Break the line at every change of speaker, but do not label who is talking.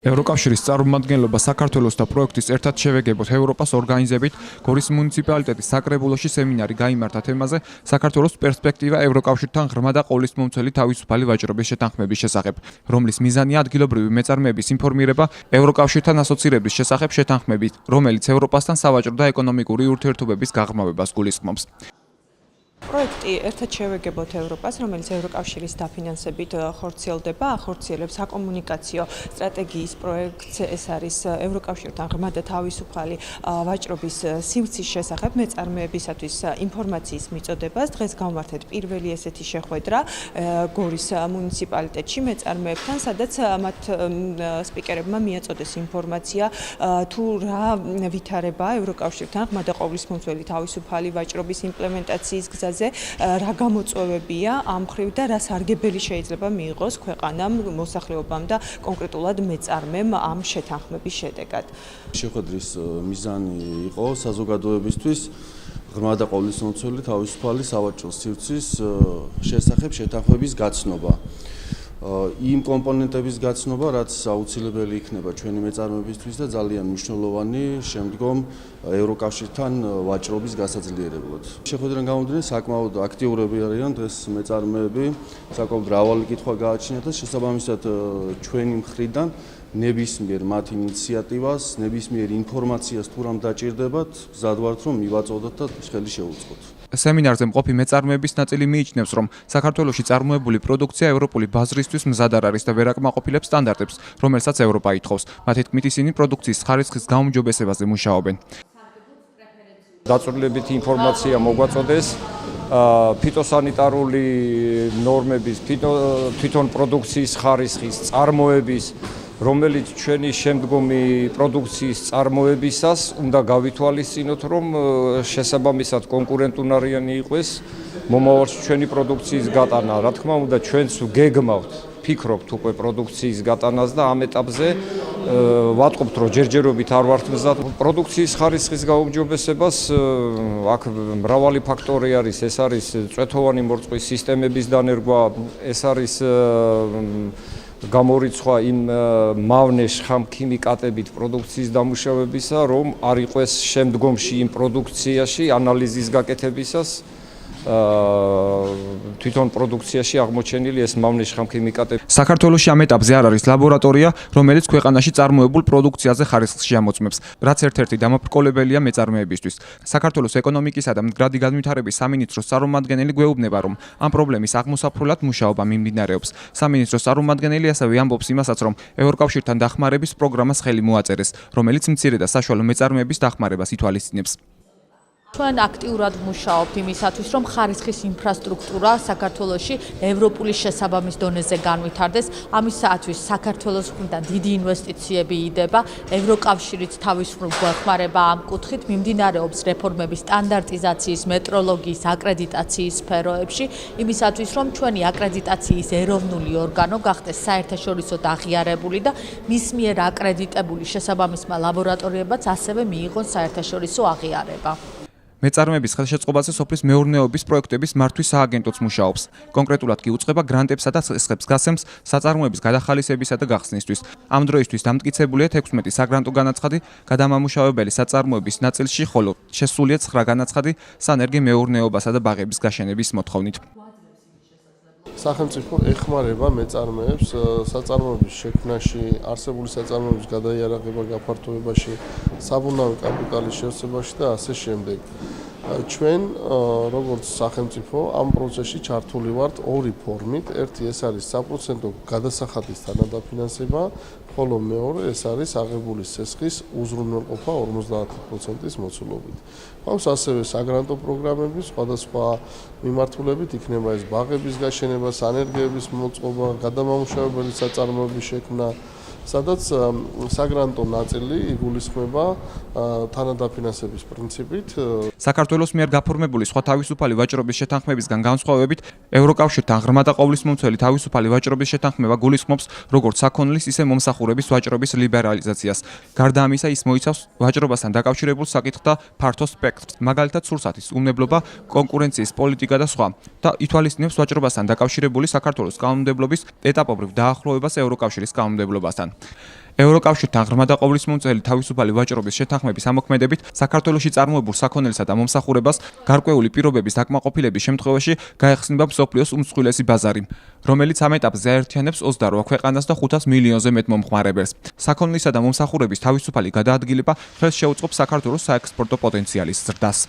ევროკავშირის წარმომადგენლობა საქართველოს და პროექტის ერთად შევეგებოთ ევროპას ორგანიზებით გორის მუნიციპალიტეტის საკრებულოში სემინარი გაიმართა თემაზე საქართველოს პერსპექტივა ევროკავშირთან ღრმა და ყოვლისმომცველი თავისუფალი ვაჭრობის შეთანხმების შესახებ, რომლის მიზანია ადგილობრივი მეწარმეების ინფორმირება ევროკავშირთან ასოცირების შესახებ შეთანხმებით, რომელიც ევროპასთან სავაჭრო და ეკონომიკური ურთიერთობების გაღრმავებას გულისხმობს.
პროექტი ერთად შევეგებოთ ევროპას, რომელიც ევროკავშირის დაფინანსებით ხორციელდება, ახორციელებს საკომუნიკაციო სტრატეგიის პროექტს, ეს არის ევროკავშირთან ღრმა და თავისუფალი ვაჭრობის სივრცის შესახებ მეწარმეებისათვის ინფორმაციის მიწოდებას. დღეს გავმართეთ პირველი ესეთი შეხვედრა გორის მუნიციპალიტეტში მეწარმეებთან, სადაც მათ სპიკერებმა მიაწოდეს ინფორმაცია თუ რა ვითარება ევროკავშირთან ღრმა და ყოვლისმომცველი თავისუფალი ვაჭრობის იმპლემენტაციის გზაზე, რა გამოწვევებია ამ მხრივ და რა სარგებელი შეიძლება მიიღოს ქვეყანამ, მოსახლეობამ და კონკრეტულად მეწარმემ ამ შეთანხმების შედეგად.
შეხვედრის მიზანი იყო საზოგადოებისთვის ღრმა და ყოვლისმომცველი თავისუფალი სავაჭრო სივრცის შესახებ შეთანხმების გაცნობა. იმ კომპონენტების გაცნობა, რაც აუცილებელი იქნება ჩვენი მეწარმეებისთვის და ძალიან მნიშვნელოვანი შემდგომ ევროკავშირთან ვაჭრობის გასაძლიერებლად. შეხვედრიდან გამომდინარე, საკმაოდ აქტიურები არიან დღეს მეწარმეები, საკმაოდ მრავალი კითხვა გააჩნიათ და შესაბამისად ჩვენი მხრიდან ნებისმიერ მათ ინიციატივას, ნებისმიერ ინფორმაციას თუ რამ დაჭირდებათ, გზად ვართ რომ მივაწოდოთ და ხელი შევუწყოთ.
სემინარზე მყოფი მეწარმეების ნაწილი მიიჩნევს, რომ საქართველოში წარმოებული პროდუქცია ევროპული ბაზრისთვის მზად არ არის და ვერ აკმაყოფილებს სტანდარტებს, რომელსაც ევროპა ითხოვს. მათი თქმით, ისინი პროდუქციის ხარისხის გაუმჯობესებაზე მუშაობენ.
დაწვრილებითი ინფორმაცია მოგვაწოდეს ფიტოსანიტარული ნორმების, თვითონ პროდუქციის ხარისხის, წარმოების, რომელიც ჩვენი შემდგომი პროდუქციის წარმოებისას უნდა გავითვალისწინოთ, რომ შესაბამისად კონკურენტუნარიანი იყოს მომავალში ჩვენი პროდუქციის გატანა. რა თქმა უნდა, ჩვენც გეგმავთ, ფიქრობთ უკვე პროდუქციის გატანას და ამ ეტაპზე ვატყობთ, რომ ჯერჯერობით არ ვართ მზად. პროდუქციის ხარისხის გაუმჯობესებას აქ მრავალი ფაქტორი არის, ეს არის წვეთოვანი მორწყვის სისტემების დანერგვა, ეს არის გამორიცხვა იმ მავნე შხამქიმიკატებით პროდუქციის დამუშავებისა, რომ არ იყოს შემდგომში იმ პროდუქციაში ანალიზის გაკეთებისას თვითონ პროდუქციაში აღმოჩენილი ეს მავნე შხამქიმიკატები.
საქართველოში ამ ეტაპზე არ არის ლაბორატორია, რომელიც ქვეყანაში წარმოებულ პროდუქციაზე ხარისხს შეამოწმებს, რაც ერთ-ერთი დამაბრკოლებელია მეწარმეებისთვის. საქართველოს ეკონომიკისა და მდგრადი განვითარების სამინისტროს წარმომადგენელი გვეუბნება, რომ ამ პრობლემის აღმოსაფრულად მუშაობა მიმდინარეობს. სამინისტროს წარმომადგენელი ასევე ამბობს იმასაც, რომ ევროკავშირთან დახმარების პროგრამას ხელი მოაწერეს, რომელიც მცირე და საშუალო მეწარმეების დახმარებას ითვალისწინებს.
ჩვენ აქტიურად ვმუშაობთ იმისათვის, რომ ხარისხის ინფრასტრუქტურა საქართველოში ევროპული შესაბამის დონეზე განვითარდეს. ამისათვის საქართველოს მხრიდან დიდი ინვესტიციები იდება, ევროკავშირიც თავისუფლ გვეხმარება ამ კუთხით, მიმდინარეობს რეფორმები სტანდარტიზაციის, მეტროლოგიის, აკრედიტაციის სფეროებში, იმისათვის, რომ ჩვენი აკრედიტაციის ეროვნული ორგანო გახდეს საერთაშორისო აღიარებული და მის მიერ აკრედიტებული შესაბამისმა ლაბორატორიებაც ასევე მიიღონ საერთაშორისო აღიარება.
მეწარმეების ხელშეწყობაზე სოფლის მეურნეობის პროექტების მართვის სააგენტოც მუშაობს. კონკრეტულად კი უწყება გრანტებსა და სხდებს გასცემს საწარმოების გადახალისებისა და გახსნისთვის. ამ დროისთვის დამტკიცებულია 16 საგრანტო განაცხადი გადამამუშავებელი საწარმოების ნაწილში, ხოლო შესულია 9 განაცხადი სანერგი მეურნეობასა და ბაღების გაშენების მოთხოვნით.
სახელმწიფო ეხმარება მეწარმეებს საწარმოების შექმნაში, არსებული საწარმოების გადაიარაღება, გაფართოებაში, საბუნავი კაპიტალის შევსებაში და ასე შემდეგ. ჩვენ როგორც სახელმწიფო ამ პროცესში ჩართული ვართ ორი ფორმით. ერთი ეს არის საპროცენტო გადასახადის თანადაფინანსება, ხოლო მეორე ეს არის აღებული სესხის უზრუნველყოფა 50%-ის მოცულობით. გვაქვს ასევე საგრანტო პროგრამები, სხვადასხვა მიმართულებით, იქნება ეს ბაღების გაშენება, სანერგეების მოწყობა, გადამამუშავებელი საწარმოების შექმნა, სადაც საგრანტო ნაწილი იგულისხმება თანადაფინანსების პრინციპით.
საქართველოს მიერ გაფორმებული სხვა თავისუფალი ვაჭრობის შეთანხმებისგან განსხვავებით, ევროკავშირთან ღრმა და ყოვლისმომცველი თავისუფალი ვაჭრობის შეთანხმება გულისხმობს როგორც საქონლის, ისე მომსახურების ვაჭრობის ლიბერალიზაციას. გარდა ამისა, ის მოიცავს ვაჭრობასთან დაკავშირებულ საკითხთა ფართო სპექტრს, მაგალითად სურსათის უნებლობა, კონკურენციის პოლიტიკა და სხვა. და ითვალისწინებს ვაჭრობასთან დაკავშირებული საქართველოს კანონმდებლობის ეტაპობრივ დაახლოებას ევროკავშირის კანონმდებლობასთან. ევროკავშირთან ღრმა და ყოვლისმომწვევი თავისუფალი ვაჭრობის შეთანხმების ამოქმედებით საქართველოში წარმოებულ საქონელსა და მომსახურებას გარკვეული პირობების დაკმაყოფილების შემთხვევაში გაეხსნება მსოფლიოს უმსხვილესი ბაზარი, რომელიც ამ ეტაპზე აერთიანებს 28 ქვეყანას და 500 მილიონზე მეტ მომხმარებელს. საქონლისა და მომსახურების თავისუფალი გადაადგილება ხელს შეუწყობს საქართველოს საექსპორტო პოტენციალის ზრდას.